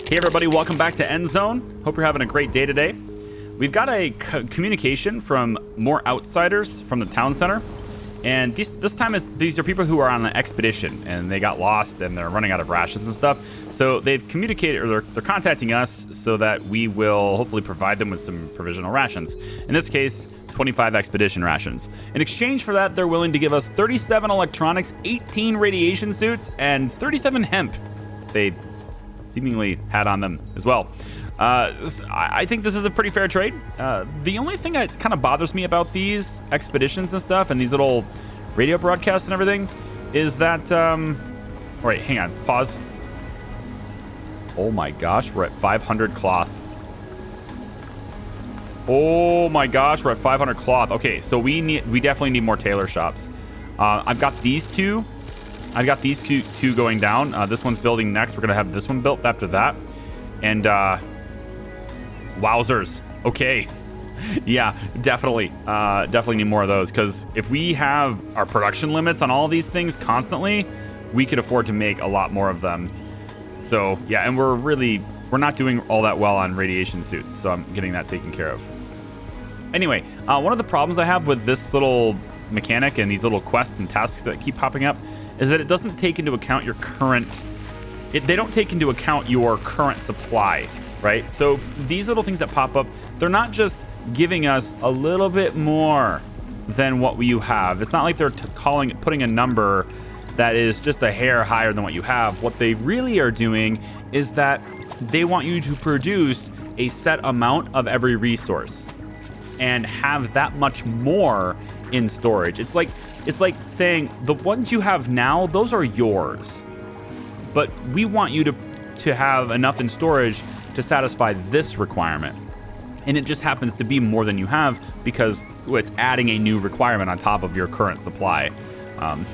Hey everybody, welcome back to Endzone. Hope you're having a great day today. We've got a communication from more outsiders from the town center. And this time these are people who are on an expedition and they got lost and they're running out of rations and stuff. So they've communicated, or they're contacting us so that we will hopefully provide them with some provisional rations. In this case, 25 expedition rations. In exchange for that, they're willing to give us 37 electronics, 18 radiation suits, and 37 hemp. They seemingly had on them as well. I think this is a pretty fair trade. The only thing that kind of bothers me about these expeditions and stuff and these little radio broadcasts and everything is that, wait, hang on, pause. Oh my gosh, we're at 500 cloth. Oh my gosh, we're at 500 cloth. Okay, so we definitely need more tailor shops. I've got these two. I've got these two going down. This one's building next. We're gonna have this one built after that. And wowzers. Okay. Yeah, definitely. Definitely need more of those, because if we have our production limits on all these things constantly, we could afford to make a lot more of them. So yeah, and we're not doing all that well on radiation suits, so I'm getting that taken care of. Anyway, one of the problems I have with this little mechanic and these little quests and tasks that keep popping up is that it doesn't take into account your current... They don't take into account your current supply, right? So these little things that pop up, they're not just giving us a little bit more than what you have. It's not like they're putting a number that is just a hair higher than what you have. What they really are doing is that they want you to produce a set amount of every resource and have that much more in storage. It's like saying the ones you have now, those are yours. But we want you to have enough in storage to satisfy this requirement. And it just happens to be more than you have because it's adding a new requirement on top of your current supply.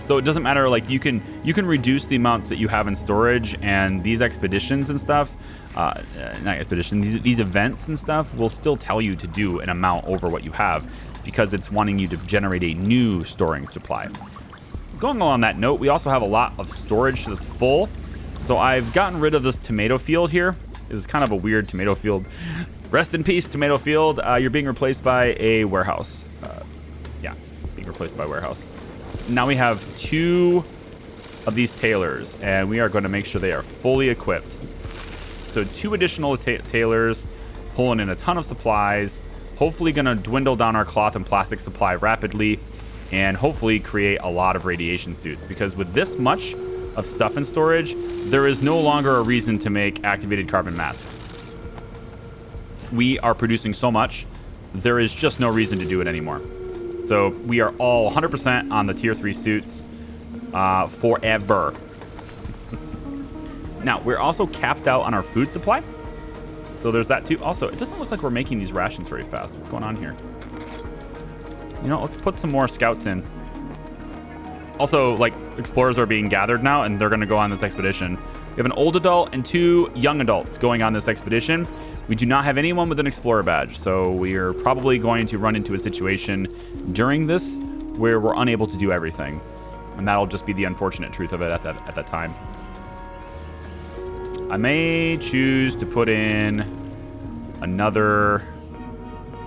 So it doesn't matter, like you can reduce the amounts that you have in storage, and these expeditions and stuff, not expeditions, these events and stuff will still tell you to do an amount over what you have because it's wanting you to generate a new storing supply. Going along that note, we also have a lot of storage that's full. So I've gotten rid of this tomato field here. It was kind of a weird tomato field. Rest in peace, tomato field. You're being replaced by a warehouse. Yeah, being replaced by a warehouse. Now we have 2 of these tailors, and we are going to make sure they are fully equipped. So 2 additional tailors, pulling in a ton of supplies, hopefully going to dwindle down our cloth and plastic supply rapidly, and hopefully create a lot of radiation suits, because with this much of stuff in storage, there is no longer a reason to make activated carbon masks. We are producing so much, there is just no reason to do it anymore. So we are all 100% on the tier 3 suits forever. Now, we're also capped out on our food supply. So there's that too. Also, it doesn't look like we're making these rations very fast. What's going on here? You know, let's put some more scouts in. Also, like, explorers are being gathered now, and they're going to go on this expedition. We have an old adult and 2 young adults going on this expedition. We do not have anyone with an explorer badge, so we are probably going to run into a situation during this where we're unable to do everything. And that'll just be the unfortunate truth of it at that time. I may choose to put in another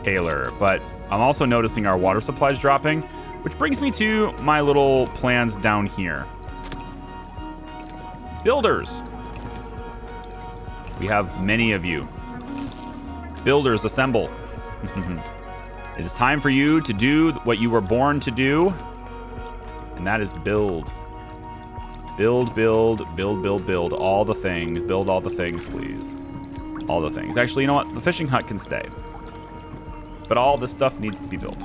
tailor, but I'm also noticing our water supply is dropping, which brings me to my little plans down here. Builders. We have many of you. Builders, assemble. It is time for you to do what you were born to do, and that is build. Build, build, build, build, build. All the things. Build all the things, please. All the things. Actually, you know what? The fishing hut can stay. But all this stuff needs to be built.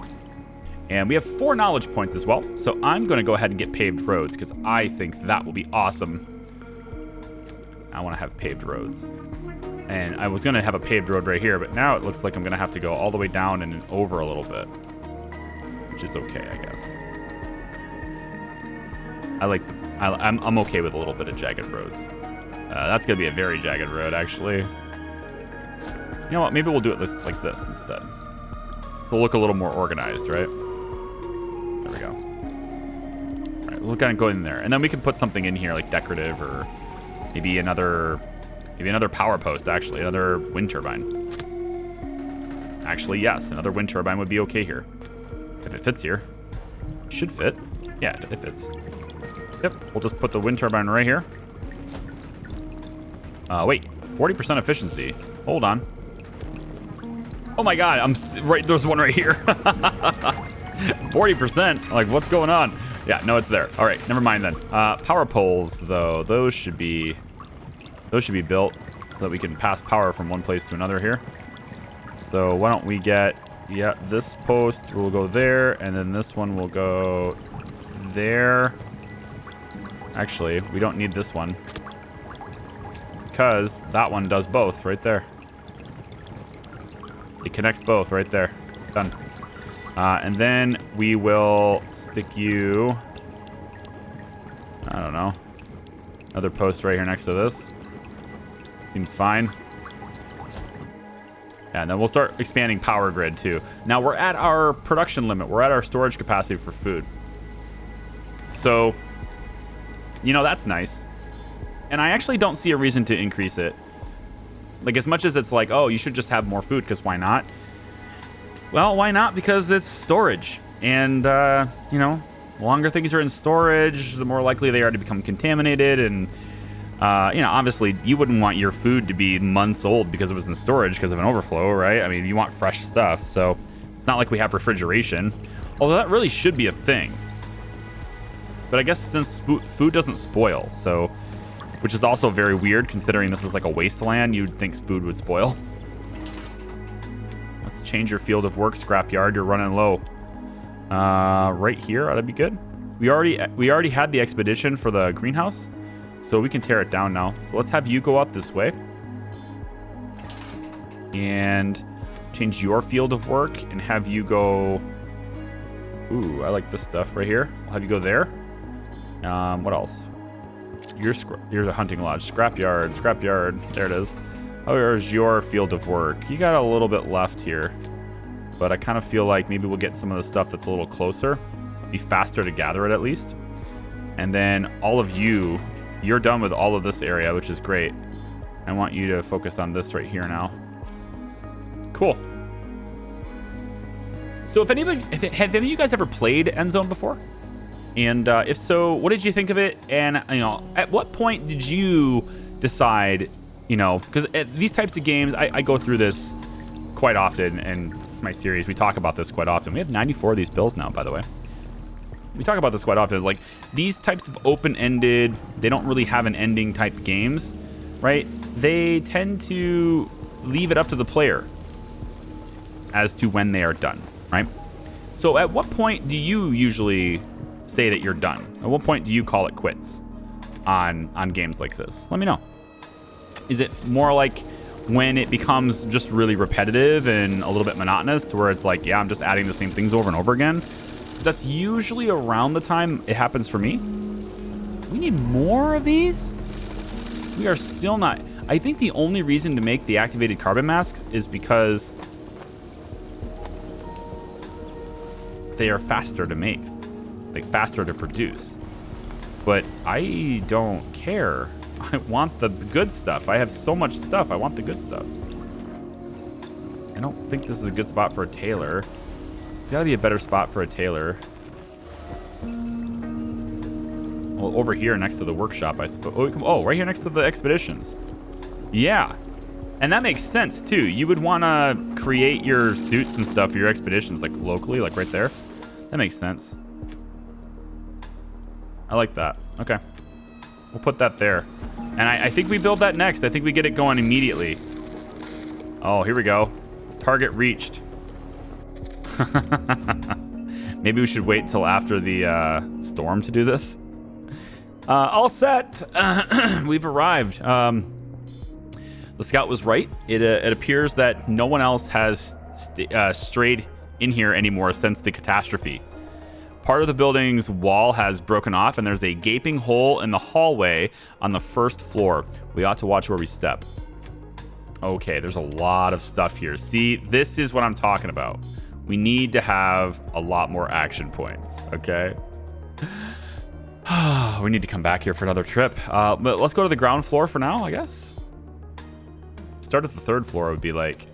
And we have 4 knowledge points as well, so I'm going to go ahead and get paved roads, because I think that will be awesome. I want to have paved roads. And I was going to have a paved road right here, but now it looks like I'm going to have to go all the way down and over a little bit. Which is okay, I guess. I'm okay with a little bit of jagged roads. That's going to be a very jagged road, actually. You know what? Maybe we'll do it like this instead. So it'll look a little more organized, right? There we go. All right, we'll kind of go in there. And then we can put something in here, like decorative, or maybe another Maybe another power post, actually. Another wind turbine. Actually, yes. Another wind turbine would be okay here. If it fits here. Should fit. Yeah, it fits. Yep, we'll just put the wind turbine right here. Wait. 40% efficiency. Hold on. Oh my god, there's one right here. 40%? Like, what's going on? Yeah, no, it's there. All right, never mind then. Power poles, though, those should be built so that we can pass power from one place to another here. So why don't we get, yeah, this post will go there, and then this one will go there. Actually, we don't need this one because that one does both right there. It connects both right there. Done. And then we will stick you, I don't know, another post right here next to this. Seems fine. Yeah, and then we'll start expanding power grid too. Now we're at our production limit. We're at our storage capacity for food. So, you know, that's nice. And I actually don't see a reason to increase it. Like, as much as it's like, oh, you should just have more food, because why not? Well, why not? Because it's storage. And, you know, the longer things are in storage, the more likely they are to become contaminated. And, you know, obviously, you wouldn't want your food to be months old because it was in storage because of an overflow, right? I mean, you want fresh stuff. So it's not like we have refrigeration. Although that really should be a thing. But I guess since food doesn't spoil, so... Which is also very weird, considering this is like a wasteland. You'd think food would spoil. Let's change your field of work, scrapyard. You're running low. Right here, ought to be good. We already had the expedition for the greenhouse, so we can tear it down now. So let's have you go out this way. And change your field of work and have you go... Ooh, I like this stuff right here. I'll have you go there. What else? Here's a hunting lodge. Scrapyard. There it is. Where's your field of work? You got a little bit left here. But I kind of feel like maybe we'll get some of the stuff that's a little closer. Be faster to gather it at least. And then all of you're done with all of this area, which is great. I want you to focus on this right here now. Cool. So have any of you guys ever played Endzone before? And if so, what did you think of it? And, you know, at what point did you decide, you know, because these types of games, I go through this quite often in my series. We talk about this quite often. We have 94 of these pills now, by the way. We talk about this quite often. Like, these types of open-ended, they don't really have an ending type games, right? They tend to leave it up to the player as to when they are done, right? So at what point do you usually say that you're done? At what point do you call it quits on games like this? Let me know. Is it more like when it becomes just really repetitive and a little bit monotonous to where it's like, yeah, I'm just adding the same things over and over again? Because that's usually around the time it happens for me. We need more of these? We are still not. I think the only reason to make the activated carbon masks is because they are faster to make. Like, faster to produce. But I don't care. I want the good stuff. I have so much stuff. I want the good stuff. I don't think this is a good spot for a tailor. There's gotta be a better spot for a tailor. Well, over here next to the workshop, I suppose. Oh, right here next to the expeditions. Yeah. And that makes sense, too. You would want to create your suits and stuff for your expeditions, like, locally, like right there. That makes sense. I like that. Okay. We'll put that there. And I think we build that next. I think we get it going immediately. Oh, here we go. Target reached. Maybe we should wait till after the storm to do this. All set. We've arrived. The scout was right. It appears that no one else has strayed in here anymore since the catastrophe. Part of the building's wall has broken off, and there's a gaping hole in the hallway on the first floor. We ought to watch where we step. Okay, there's a lot of stuff here. See, this is what I'm talking about. We need to have a lot more action points, okay? We need to come back here for another trip. But let's go to the ground floor for now, I guess. start at the 3rd floor would be like,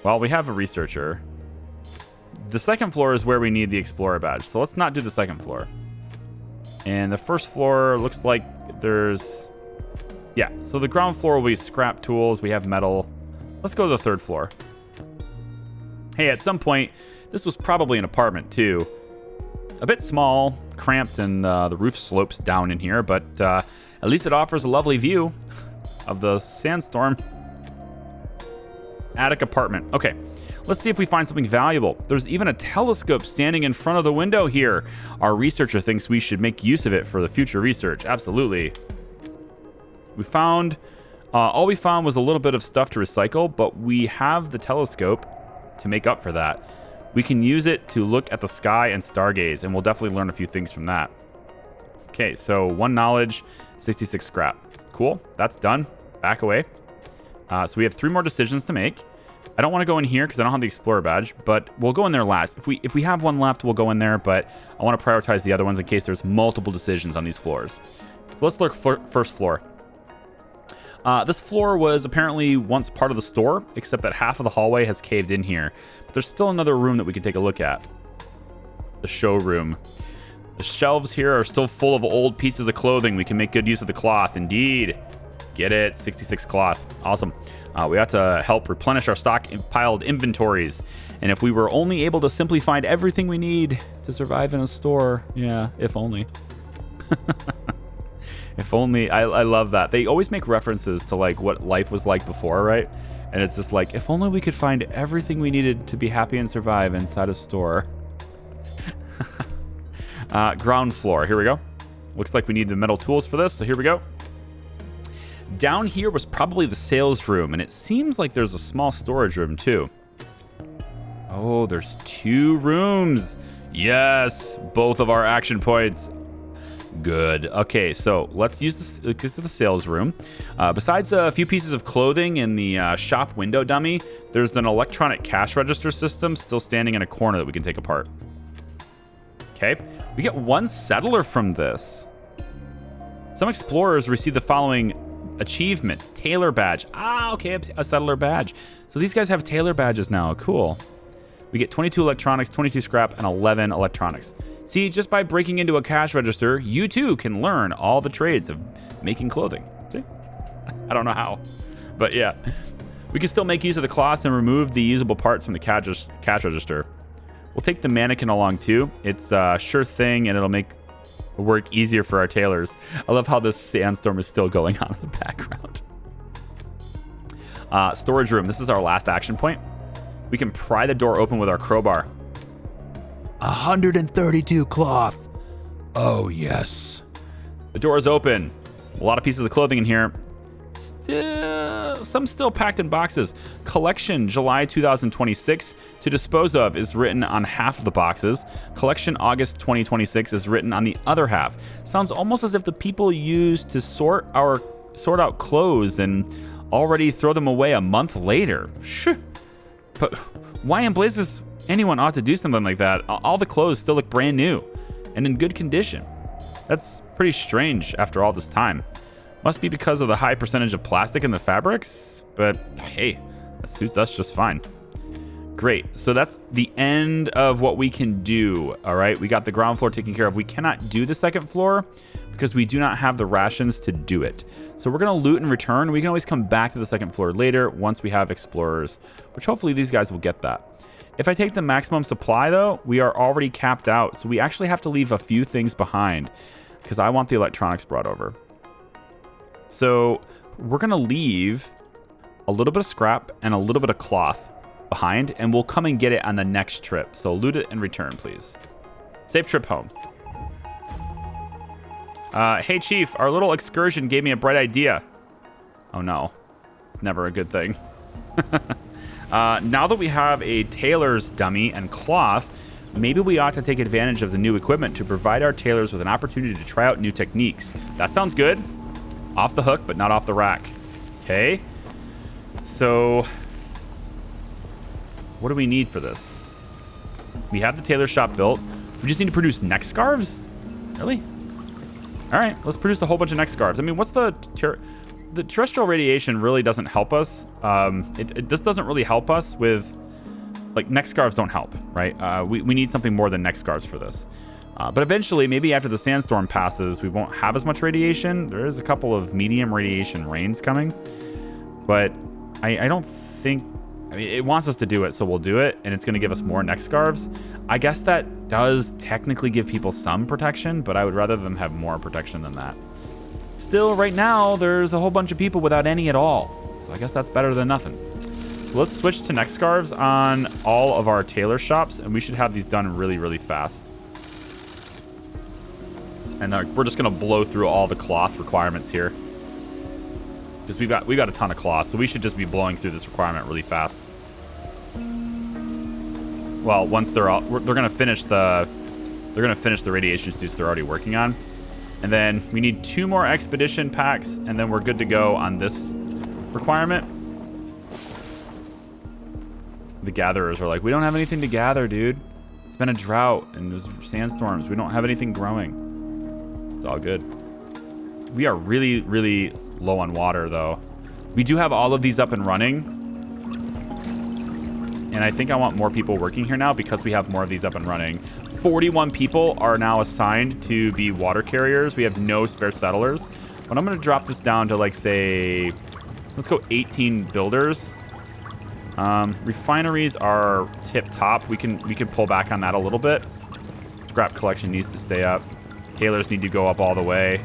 well, we have a researcher. The 2nd floor is where we need the explorer badge. So let's not do the 2nd floor. And the 1st floor looks like there's... Yeah, so the ground floor will be scrap tools. We have metal. Let's go to the 3rd floor. Hey, at some point, this was probably an apartment too. A bit small, cramped, and the roof slopes down in here, but at least it offers a lovely view of the sandstorm. Attic apartment. Okay, let's see if we find something valuable. There's even a telescope standing in front of the window here. Our researcher thinks we should make use of it for the future research. Absolutely. We found, all we found was a little bit of stuff to recycle, but we have the telescope to make up for that. We can use it to look at the sky and stargaze, and we'll definitely learn a few things from that. Okay, so 1 knowledge, 66 scrap. Cool, that's done. Back away. So we have 3 more decisions to make. I don't want to go in here because I don't have the explorer badge, but we'll go in there last. If we have one left, we'll go in there, but I want to prioritize the other ones in case there's multiple decisions on these floors. So let's look for 1st floor. This floor was apparently once part of the store, except that half of the hallway has caved in here. But there's still another room that we can take a look at. The showroom. The shelves here are still full of old pieces of clothing. We can make good use of the cloth. Indeed. Get it. 66 cloth. Awesome. We have to help replenish our stockpiled inventories. And if we were only able to simply find everything we need to survive in a store. Yeah, if only. If only. I love that. They always make references to like what life was like before, right? And it's just like, if only we could find everything we needed to be happy and survive inside a store. Ground floor. Here we go. Looks like we need the metal tools for this, so here we go. Down here was probably the sales room, and it seems like there's a small storage room too. Oh, there's 2 rooms. Yes, both of our action points. Good. Okay, so let's use this to the sales room. Besides a few pieces of clothing in the shop window dummy, there's an electronic cash register system still standing in a corner that we can take apart. Okay, we get 1 settler from this. Some explorers receive the following achievement: Tailor badge. Okay, a settler badge. So these guys have Tailor badges now. Cool. We get 22 electronics, 22 scrap, and 11 electronics. See, just by breaking into a cash register, you too can learn all the trades of making clothing. See? I don't know how, but yeah. We can still make use of the cloths and remove the usable parts from the cash register. We'll take the mannequin along too. It's a sure thing, and it'll make work easier for our tailors. I love how this sandstorm is still going on in the background. Storage room. This is our last action point. We can pry the door open with our crowbar. 132 cloth. Oh, yes. The door is open. A lot of pieces of clothing in here. Some still packed in boxes. Collection July 2026 to dispose of is written on half of the boxes. Collection August 2026 is written on the other half. Sounds almost as if the people used to sort out clothes and already throw them away a month later. But why in blazes anyone ought to do something like that? All the clothes still look brand new and in good condition. That's pretty strange after all this time. Must be because of the high percentage of plastic in the fabrics, but hey, that suits us just fine. Great, so that's the end of what we can do, all right? We got the ground floor taken care of. We cannot do the 2nd floor because we do not have the rations to do it. So we're gonna loot and return. We can always come back to the 2nd floor later once we have explorers, which hopefully these guys will get that. If I take the maximum supply though, we are already capped out. So we actually have to leave a few things behind because I want the electronics brought over. So we're gonna leave a little bit of scrap and a little bit of cloth behind, and we'll come and get it on the next trip. So loot it and return, please. Safe trip home. Hey Chief, our little excursion gave me a bright idea. Oh no, it's never a good thing. Now that we have a tailor's dummy and cloth, maybe we ought to take advantage of the new equipment to provide our tailors with an opportunity to try out new techniques. That sounds good. Off the hook, but not off the rack. Okay. So, what do we need for this? We have the tailor shop built. We just need to produce neck scarves? Really? All right, let's produce a whole bunch of neck scarves. I mean, what's the terrestrial radiation really doesn't help us. This doesn't really help us with, like, neck scarves don't help, right? We need something more than neck scarves for this. But eventually, maybe after the sandstorm passes, we won't have as much radiation. There is a couple of medium radiation rains coming, but I don't think... I mean, it wants us to do it, so we'll do it, and it's going to give us more neck scarves. I guess that does technically give people some protection, but I would rather them have more protection than that. Still, right now, there's a whole bunch of people without any at all, so I guess that's better than nothing. So let's switch to neck scarves on all of our tailor shops, and we should have these done really, really fast. And we're just going to blow through all the cloth requirements here. Because we've got a ton of cloth, so we should just be blowing through this requirement really fast. Well, once they're gonna finish the radiation suits they're already working on, and then we need 2 more expedition packs, and then we're good to go on this requirement. The gatherers are like, we don't have anything to gather, dude. It's been a drought and there's sandstorms. We don't have anything growing. It's all good. We are really, really low on water, though. We do have all of these up and running, and I think I want more people working here now because we have more of these up and running. 41 people are now assigned to be water carriers. We have no spare settlers, but I'm going to drop this down to, like, say, let's go 18 builders. Refineries are tip top. We can pull back on that a little bit. Scrap collection needs to stay up. Tailors need to go up all the way,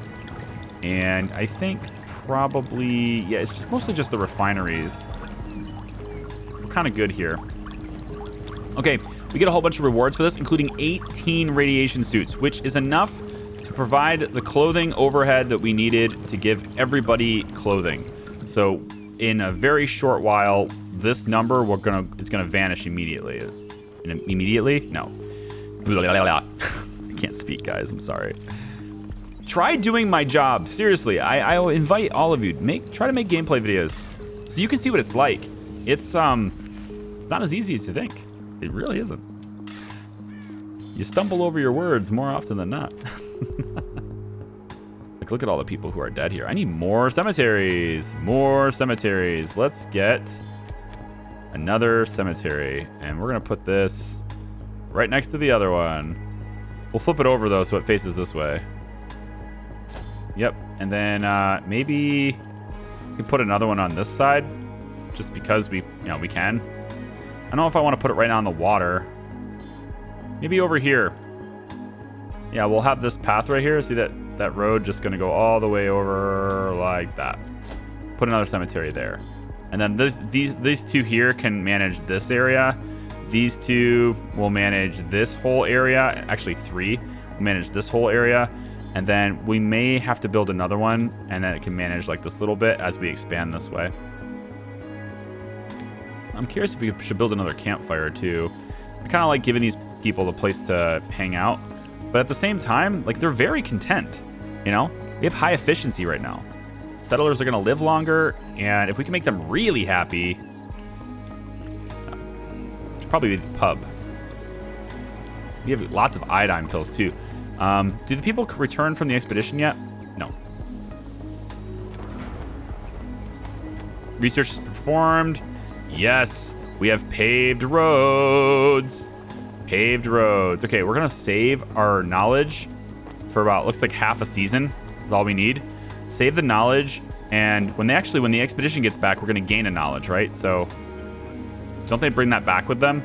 and I think probably, yeah, it's mostly just the refineries. We're kind of good here. Okay, we get a whole bunch of rewards for this, including 18 radiation suits, which is enough to provide the clothing overhead that we needed to give everybody clothing. So in a very short while, this number is gonna vanish immediately. Immediately? No. I can't speak, guys. I'm sorry. Try doing my job. Seriously, I will invite all of you. Try to make gameplay videos so you can see what it's like. It's not as easy as you think. It really isn't. You stumble over your words more often than not. Like, look at all the people who are dead here. I need more cemeteries. More cemeteries. Let's get another cemetery, and we're gonna put this right next to the other one. We'll flip it over though, so it faces this way. Yep, and then maybe we can put another one on this side, just because we can. I don't know if I want to put it right on the water. Maybe over here. Yeah, we'll have this path right here. See that road just going to go all the way over like that. Put another cemetery there, and then these two here can manage this area. These two will manage this whole area. Actually, 3 will manage this whole area. And then we may have to build another one, and then it can manage like this little bit as we expand this way. I'm curious if we should build another campfire too. I kind of like giving these people a place to hang out, but at the same time, like, they're very content. You know, we have high efficiency right now. Settlers are going to live longer, and if we can make them really happy, it should probably be the pub. We have lots of iodine pills too. Do the people return from the expedition yet? No. Research is performed. Yes, we have paved roads. Paved roads. Okay, we're gonna save our knowledge for about, looks like half a season is all we need. Save the knowledge, and when the expedition gets back, we're gonna gain a knowledge, right? So don't they bring that back with them?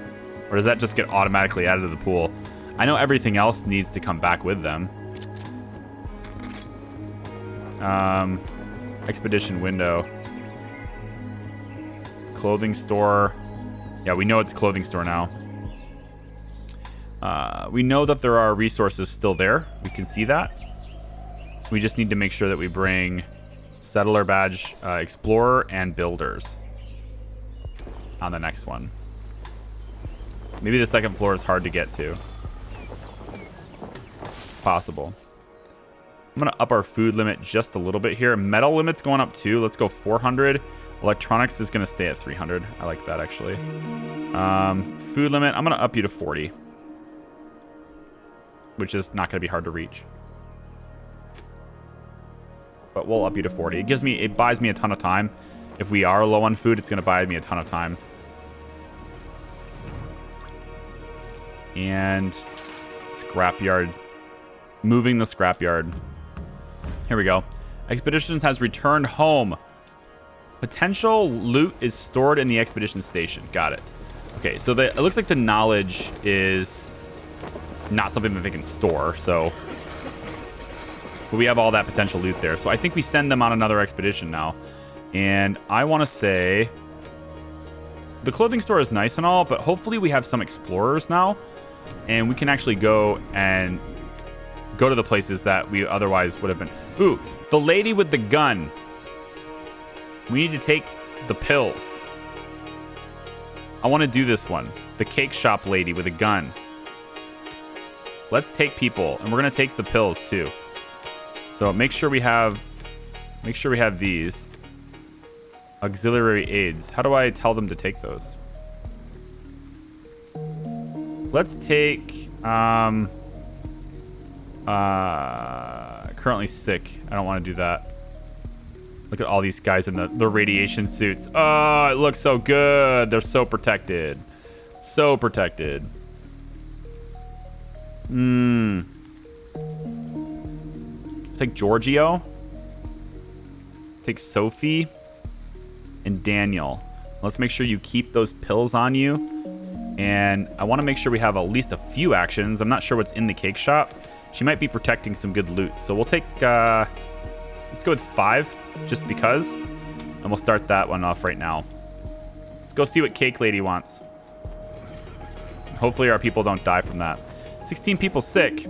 Or does that just get automatically added to the pool? I know everything else needs to come back with them. Expedition window. Clothing store. Yeah, we know it's a clothing store now. We know that there are resources still there. We can see that. We just need to make sure that we bring settler badge, explorer, and builders on the next one. Maybe the second floor is hard to get to. Possible. I'm gonna up our food limit just a little bit here. Metal limit's going up too. Let's go 400. Electronics is gonna stay at 300. I like that actually. Food limit, I'm gonna up you to 40, which is not gonna be hard to reach. but we'll up you to 40. It buys me a ton of time. If we are low on food, it's going to buy me a ton of time. And scrapyard. Moving the scrapyard. Here we go. Expeditions has returned home. Potential loot is stored in the expedition station. Got it. Okay, so it looks like the knowledge is not something that they can store, so... But we have all that potential loot there. So I think we send them on another expedition now. And I want to say... The clothing store is nice and all, but hopefully we have some explorers now. And we can actually go to the places that we otherwise would have been. Ooh, the lady with the gun. We need to take the pills. I want to do this one. The cake shop lady with a gun. Let's take people, and we're going to take the pills too. So make sure we have these. Auxiliary aids. How do I tell them to take those? Let's take currently sick. I don't want to do that. Look at all these guys in the radiation suits. Oh, it looks so good. They're so protected. So protected. Take Giorgio. Take Sophie. And Daniel. Let's make sure you keep those pills on you. And I want to make sure we have at least a few actions. I'm not sure what's in the cake shop. She might be protecting some good loot. So we'll take, let's go with 5, just because. And we'll start that one off right now. Let's go see what Cake Lady wants. Hopefully our people don't die from that. 16 people sick.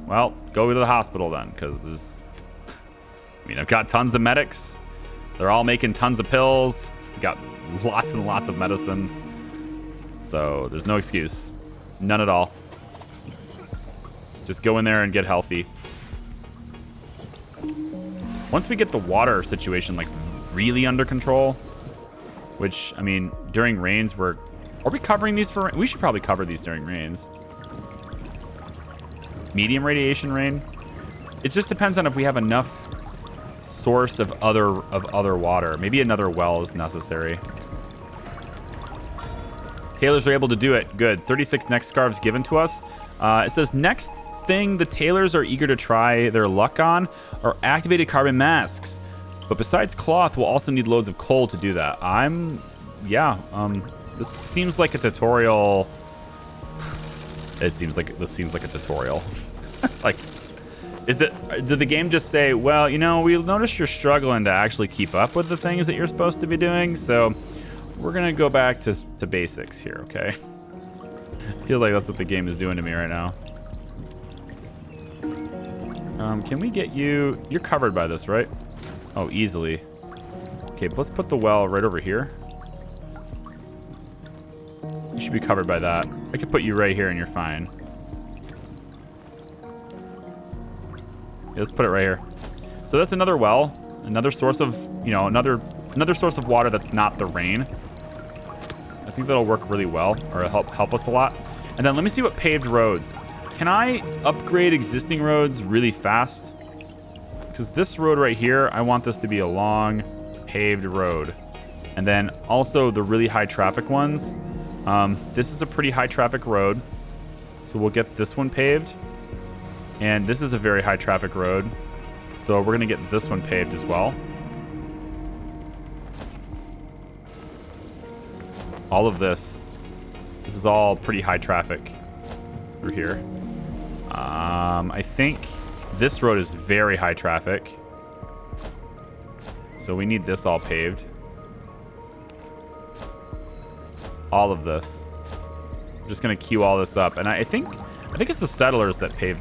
Well, go to the hospital then, because there's... I mean, I've got tons of medics. They're all making tons of pills. We've got lots and lots of medicine. So there's no excuse. None at all. Just go in there and get healthy. Once we get the water situation like really under control, which, I mean, during rains, are we covering these for rain? We should probably cover these during rains. Medium radiation rain. It just depends on if we have enough source of other water. Maybe another well is necessary. Tailors are able to do it. Good. 36 neck scarves given to us. It says next thing the tailors are eager to try their luck on are activated carbon masks. But besides cloth, we'll also need loads of coal to do that. This seems like a tutorial. This seems like a tutorial. Like, did the game just say, well, you know, we noticed you're struggling to actually keep up with the things that you're supposed to be doing, so we're gonna go back to basics here, okay? I feel like that's what the game is doing to me right now. Can we get you? You're covered by this, right? Oh, easily. Okay, but let's put the well right over here. You should be covered by that. I could put you right here and you're fine. Yeah, let's put it right here. So that's another well, another source of, you know, another source of water that's not the rain. I think that'll work really well, or help us a lot. And then let me see what paved roads. Can I upgrade existing roads really fast? Because this road right here, I want this to be a long paved road. And then also the really high traffic ones. This is a pretty high traffic road. So we'll get this one paved. And this is a very high traffic road. So we're gonna get this one paved as well. All of this is all pretty high traffic through here. I think this road is very high traffic. So we need this all paved. All of this. I'm just gonna queue all this up. And I think it's the settlers that pave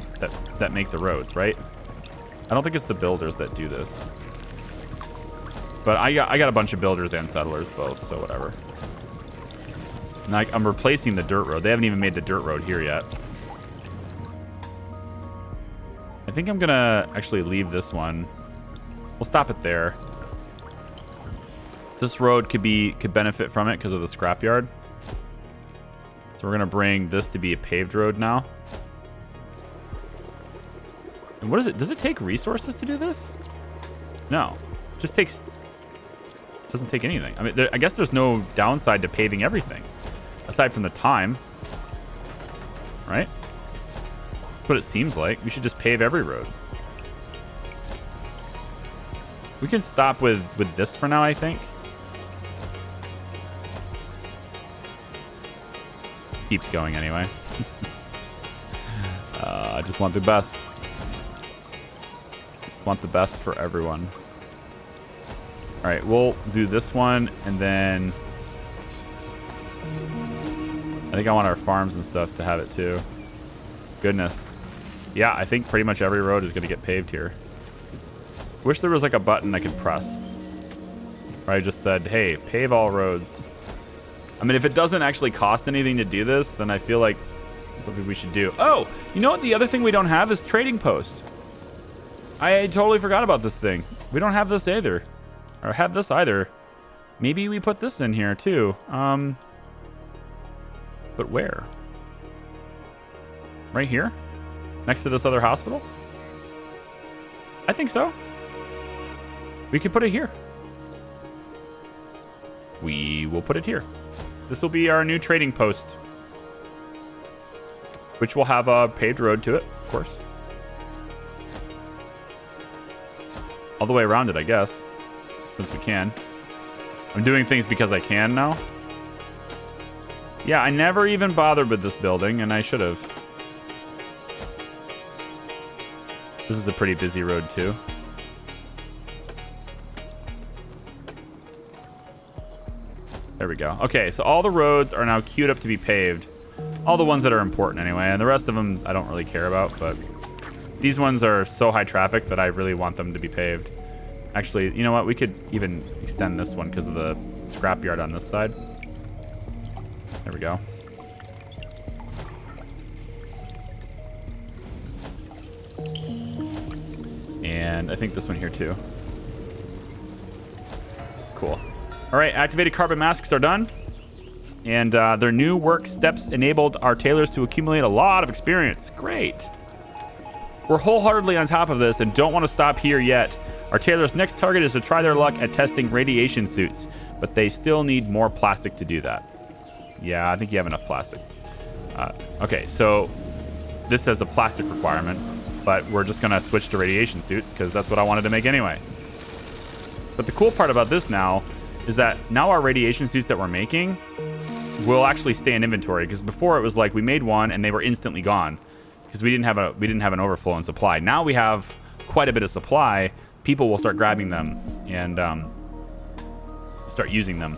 that make the roads, right? I don't think it's the builders that do this. But I got a bunch of builders and settlers both, so whatever. And I'm replacing the dirt road. They haven't even made the dirt road here yet. I think I'm gonna actually leave this one. We'll stop it there. This road could benefit from it because of the scrapyard. So we're gonna bring this to be a paved road now. And what is it? Does it take resources to do this? No. Just takes... Doesn't take anything. I mean, I guess there's no downside to paving everything. Aside from the time. Right? That's what it seems like. We should just pave every road. We can stop with this for now, I think. Keeps going anyway. I just want the best. Just want the best for everyone. All right, we'll do this one, and then I think I want our farms and stuff to have it too. Goodness. Yeah, I think pretty much every road is going to get paved here. Wish there was like a button I could press. Where I just said, hey, pave all roads. I mean, if it doesn't actually cost anything to do this, then I feel like it's something we should do. Oh, you know what? The other thing we don't have is trading post. I totally forgot about this thing. We don't have this either. Or have this either. Maybe we put this in here too. But where? Right here? Next to this other hospital? I think so. We could put it here. We will put it here. This will be our new trading post. Which will have a paved road to it, of course. All the way around it, I guess. Since we can. I'm doing things because I can now. Yeah, I never even bothered with this building, and I should have. This is a pretty busy road, too. There we go. Okay, so all the roads are now queued up to be paved. All the ones that are important, anyway. And the rest of them, I don't really care about, but these ones are so high traffic that I really want them to be paved. Actually, you know what? We could even extend this one because of the scrapyard on this side. There we go. And I think this one here too. Cool. All right, activated carbon masks are done. And their new work steps enabled our tailors to accumulate a lot of experience. Great. We're wholeheartedly on top of this and don't want to stop here yet. Our tailor's next target is to try their luck at testing radiation suits, but they still need more plastic to do that. Yeah, I think you have enough plastic. Okay, so this has a plastic requirement, but we're just going to switch to radiation suits because that's what I wanted to make anyway. But the cool part about this now is that now our radiation suits that we're making will actually stay in inventory, because before it was like we made one and they were instantly gone because we didn't have an overflow in supply. Now we have quite a bit of supply. People will start grabbing them and start using them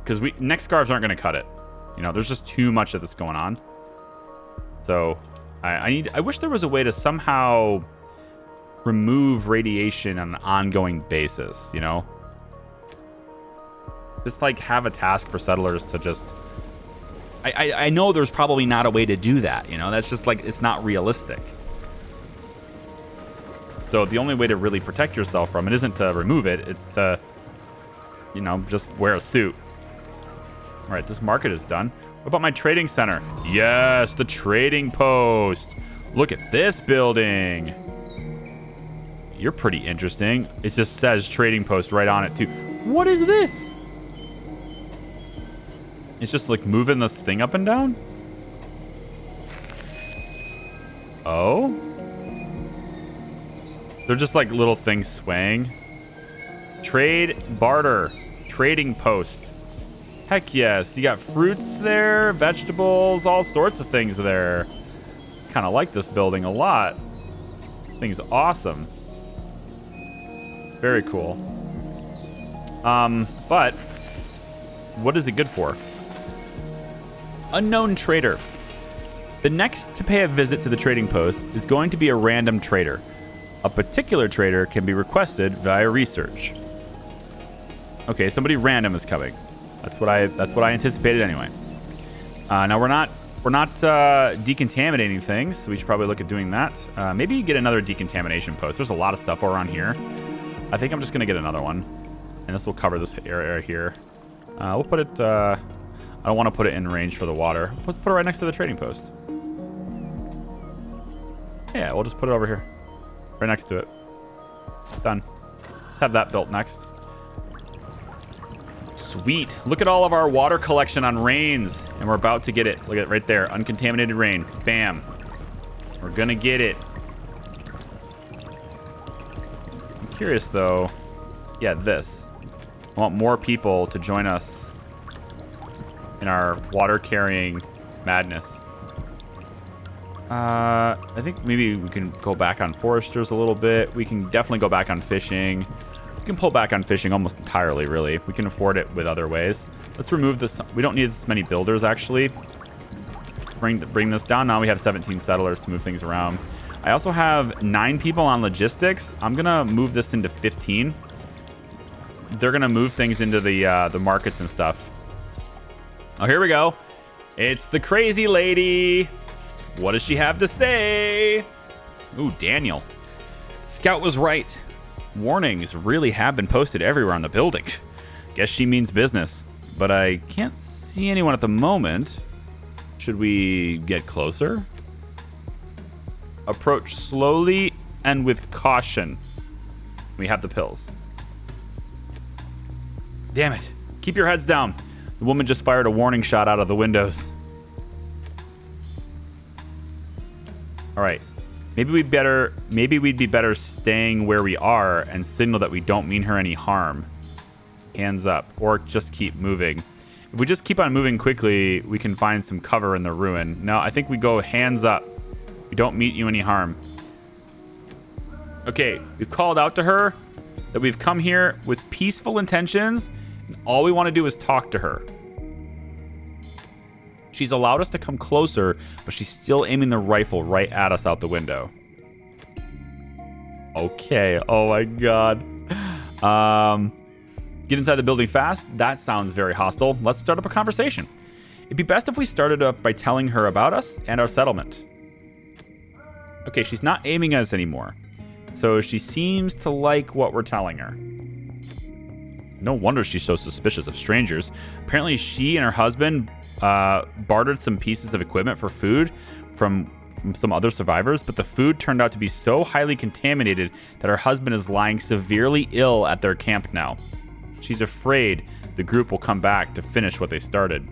because neck scarves aren't going to cut it. You know, there's just too much of this going on. So I wish there was a way to somehow remove radiation on an ongoing basis, you know? Just like have a task for settlers to just... I know there's probably not a way to do that, you know? That's just like, it's not realistic. So the only way to really protect yourself from it isn't to remove it, it's to, you know, just wear a suit. All right, this market is done. What about my trading center? Yes, the trading post. Look at this building. You're pretty interesting. It just says trading post right on it too. What is this? It's just like moving this thing up and down? Oh? They're just like little things swaying. Trade, barter, trading post. Heck yes. You got fruits there, vegetables, all sorts of things there. Kind of like this building a lot. Thing's awesome. Very cool. But what is it good for? Unknown trader. The next to pay a visit to the trading post is going to be a random trader. A particular trader can be requested via research. Okay, somebody random is coming. That's what I anticipated anyway. Now we're not decontaminating things, so we should probably look at doing that. Maybe get another decontamination post. There's a lot of stuff around here. I think I'm just gonna get another one, and this will cover this area here. We'll put it. I don't want to put it in range for the water. Let's put it right next to the trading post. Yeah, we'll just put it over here, right next to it. Done. Let's have that built next. Sweet. Look at all of our water collection on rains. And we're about to get it. Look at it right there. Uncontaminated rain. Bam. We're gonna get it. I'm curious though. Yeah, this. I want more people to join us in our water carrying madness. I think maybe we can go back on foresters a little bit. We can definitely go back on fishing. We can pull back on fishing almost entirely, really. We can afford it with other ways. Let's remove this. We don't need as many builders, actually. Bring this down. Now we have 17 settlers to move things around. I also have 9 people on logistics. I'm going to move this into 15. They're going to move things into the markets and stuff. Oh, here we go. It's the crazy lady. What does she have to say? Ooh, Daniel. Scout was right. Warnings really have been posted everywhere on the building. Guess she means business. But I can't see anyone at the moment. Should we get closer? Approach slowly and with caution. We have the pills. Damn it. Keep your heads down. The woman just fired a warning shot out of the windows. All right. Maybe we'd be better staying where we are and signal that we don't mean her any harm. Hands up. Or just keep moving. If we just keep on moving quickly, we can find some cover in the ruin. No, I think we go hands up. We don't mean you any harm. Okay, we've called out to her that we've come here with peaceful intentions, and all we want to do is talk to her. She's allowed us to come closer, but she's still aiming the rifle right at us out the window. Okay. Oh my god. Get inside the building fast. That sounds very hostile. Let's start up a conversation. It'd be best if we started up by telling her about us and our settlement. Okay, she's not aiming at us anymore. So she seems to like what we're telling her. No wonder she's so suspicious of strangers. Apparently she and her husband bartered some pieces of equipment for food from some other survivors, but the food turned out to be so highly contaminated that her husband is lying severely ill at their camp now. She's afraid the group will come back to finish what they started.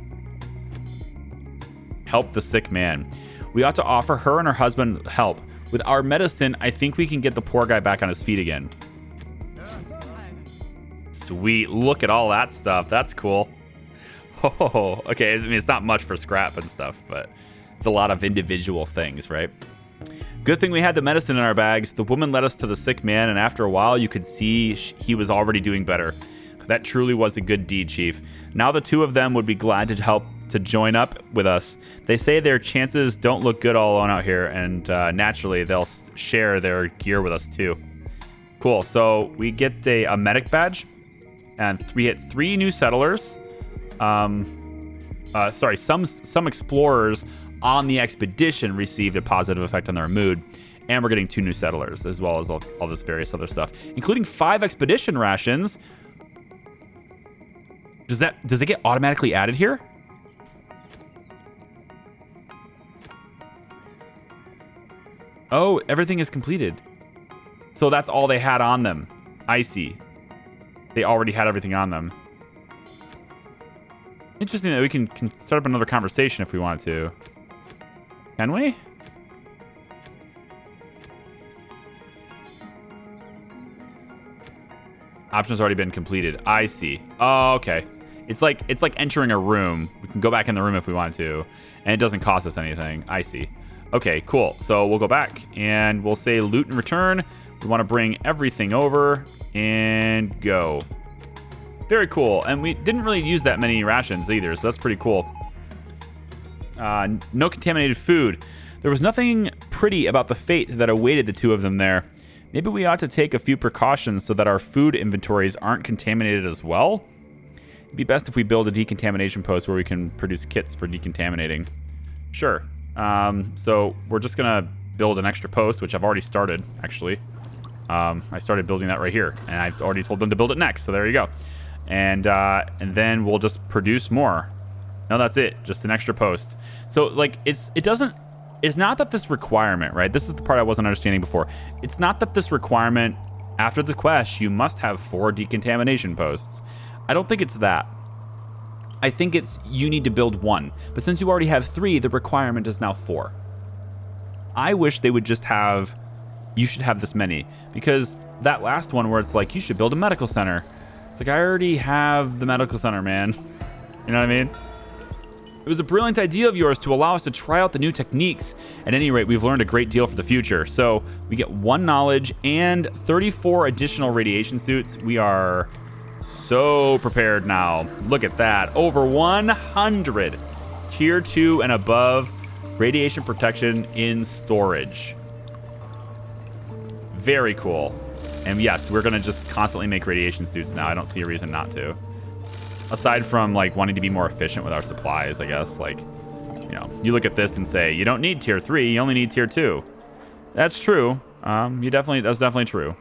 Help the sick man. We ought to offer her and her husband help. With our medicine, I think we can get the poor guy back on his feet again. Sweet. Look at all that stuff. That's cool. Oh, okay. I mean, it's not much for scrap and stuff, but it's a lot of individual things, right? Good thing we had the medicine in our bags. The woman led us to the sick man, and after a while, you could see he was already doing better. That truly was a good deed, Chief. Now the two of them would be glad to help to join up with us. They say their chances don't look good all alone out here, and naturally, they'll share their gear with us too. Cool. So we get a medic badge, and we hit 3 new settlers. Some explorers on the expedition received a positive effect on their mood, and we're getting 2 new settlers, as well as all this various other stuff, including 5 expedition rations. Does it get automatically added here? Oh, everything is completed. So that's all they had on them. I see. They already had everything on them. Interesting that we can start up another conversation if we wanted to. Can we? Option's already been completed. I see. Oh, okay. It's like entering a room. We can go back in the room if we wanted to, and it doesn't cost us anything. I see. Okay, cool. So we'll go back and we'll say loot and return. We want to bring everything over and go. Very cool. And we didn't really use that many rations either, so that's pretty cool. No contaminated food. There was nothing pretty about the fate that awaited the two of them there. Maybe we ought to take a few precautions so that our food inventories aren't contaminated as well. It'd be best if we build a decontamination post where we can produce kits for decontaminating. Sure. So we're just going to build an extra post, which I've already started, actually. I started building that right here, and I've already told them to build it next, so there you go. And then we'll just produce more. No, that's it. Just an extra post. So, like, it's not that this requirement, right? This is the part I wasn't understanding before. It's not that this requirement After the quest, you must have 4 decontamination posts. I don't think it's that. I think it's you need to build 1. But since you already have 3, the requirement is now 4. I wish they would just have, you should have this many. Because that last one where it's like, you should build a medical center. It's like, I already have the medical center, man. You know what I mean? It was a brilliant idea of yours to allow us to try out the new techniques. At any rate, we've learned a great deal for the future. So we get 1 knowledge and 34 additional radiation suits. We are so prepared now. Look at that. Over 100 tier 2 and above radiation protection in storage. Very cool. And yes, we're going to just constantly make radiation suits now. I don't see a reason not to. Aside from like wanting to be more efficient with our supplies, I guess. Like, you know, you look at this and say, you don't need tier 3, you only need tier 2. That's true. That's definitely true.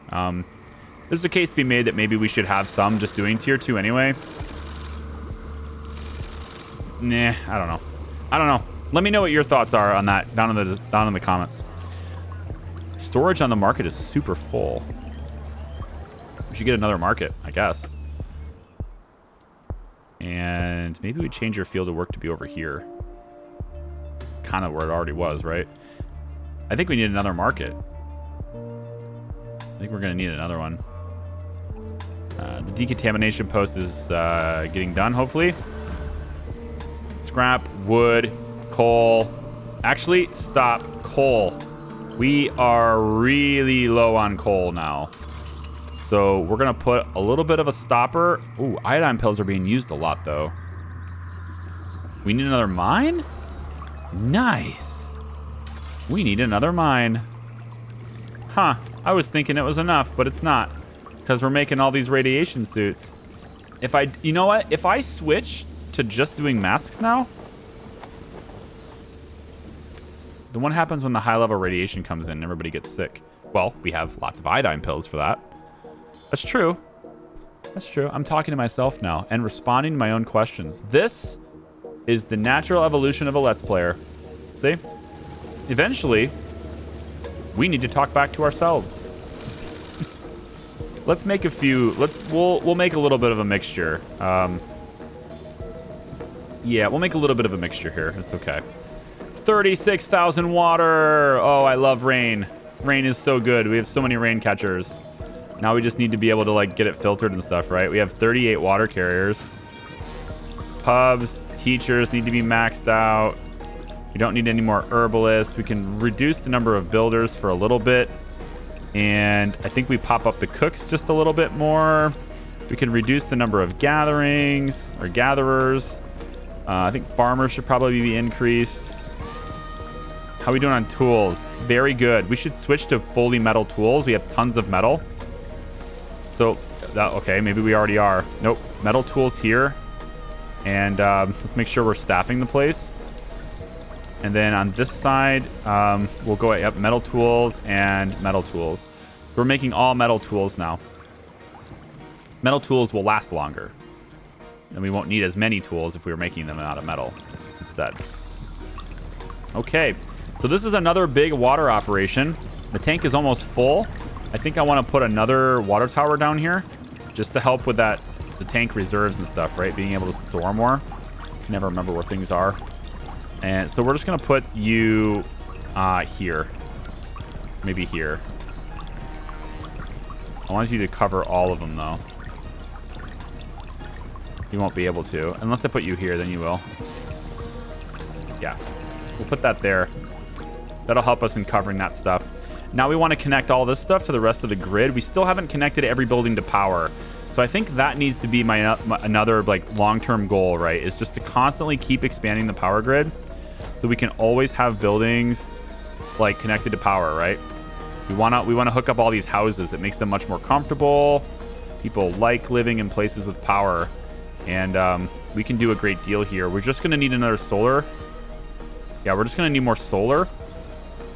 There's a case to be made that maybe we should have some just doing tier 2 anyway. Nah, I don't know. Let me know what your thoughts are on that down in the comments. Storage on the market is super full. We should get another market, I guess. And maybe we change your field of work to be over here. Kind of where it already was, right? I think we need another market. I think we're going to need another one. The decontamination post is getting done, hopefully. Scrap, wood, coal. Actually, stop. Coal. We are really low on coal now. So we're going to put a little bit of a stopper. Ooh, iodine pills are being used a lot, though. We need another mine? Nice. We need another mine. Huh. I was thinking it was enough, but it's not. Because we're making all these radiation suits. You know what? If I switch to just doing masks now, then what happens when the high-level radiation comes in and everybody gets sick? Well, we have lots of iodine pills for that. That's true. That's true. I'm talking to myself now and responding to my own questions. This is the natural evolution of a Let's Player. See? Eventually, we need to talk back to ourselves. Let's make a few. We'll make a little bit of a mixture. Yeah, we'll make a little bit of a mixture here. It's okay. 36,000 water. Oh, I love rain. Rain is so good. We have so many rain catchers. Now we just need to be able to like get it filtered and stuff, right? We have 38 water carriers. Pubs, teachers need to be maxed out. We don't need any more herbalists. We can reduce the number of builders for a little bit. And I think we pop up the cooks just a little bit more. We can reduce the number of gatherings or gatherers. I think farmers should probably be increased. How are we doing on tools? Very good. We should switch to fully metal tools. We have tons of metal. So, okay, maybe we already are. Nope, metal tools here. And let's make sure we're staffing the place. And then on this side, we'll go up metal tools and metal tools. We're making all metal tools now. Metal tools will last longer. And we won't need as many tools if we were making them out of metal instead. Okay, so this is another big water operation. The tank is almost full. I think I want to put another water tower down here just to help with that, the tank reserves and stuff, right? Being able to store more. I can never remember where things are. And so we're just going to put you here. Maybe here. I want you to cover all of them, though. You won't be able to. Unless I put you here, then you will. Yeah. We'll put that there. That'll help us in covering that stuff. Now we want to connect all this stuff to the rest of the grid. We still haven't connected every building to power. So I think that needs to be my another like long-term goal, right? Is just to constantly keep expanding the power grid so we can always have buildings like connected to power, right? We want to hook up all these houses. It makes them much more comfortable. People like living in places with power. And we can do a great deal here. We're just going to need another solar. Yeah, we're just going to need more solar.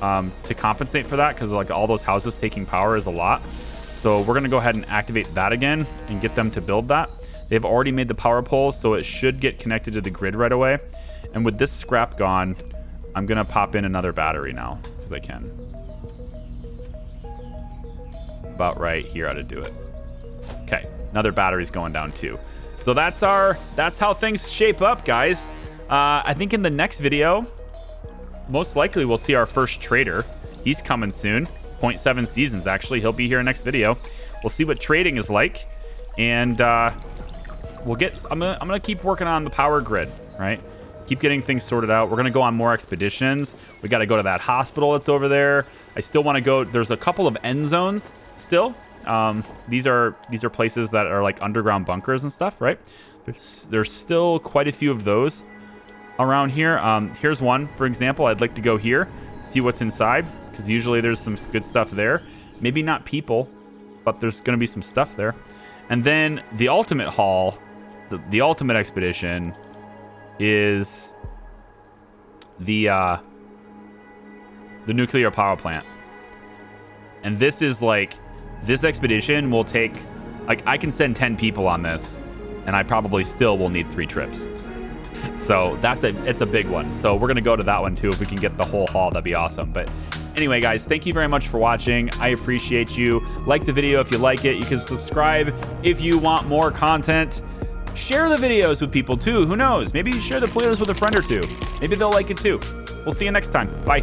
To compensate for that, because like all those houses taking power is a lot. So we're going to go ahead and activate that again and get them to build that. They've already made the power poles, so it should get connected to the grid right away. And with this scrap gone, I'm going to pop in another battery now, because I can. about right here ought to do it. Okay, another battery's going down too. So that's how things shape up, guys. I think in the next video, most likely we'll see our first trader. He's coming soon. 0.7 seasons, actually. He'll be here next video. We'll see what trading is like. And we'll get... I'm gonna keep working on the power grid, right? Keep getting things sorted out. We're gonna go on more expeditions. We got to go to that hospital that's over there. I still want to go... There's a couple of end zones still. These are places that are like underground bunkers and stuff, right? There's still quite a few of those around here. Here's one, for example. I'd like to go here, see what's inside, because usually there's some good stuff there. Maybe not people, but there's going to be some stuff there. And then the ultimate haul, the ultimate expedition is the nuclear power plant. And this is like, this expedition will take, like, I can send 10 people on this, and I probably still will need 3 trips. So it's a big one. So we're going to go to that one too. If we can get the whole haul, that'd be awesome. But anyway, guys, thank you very much for watching. I appreciate you. Like the video if you like it. You can subscribe if you want more content. Share the videos with people too. Who knows? Maybe share the players with a friend or two. Maybe they'll like it too. We'll see you next time. Bye.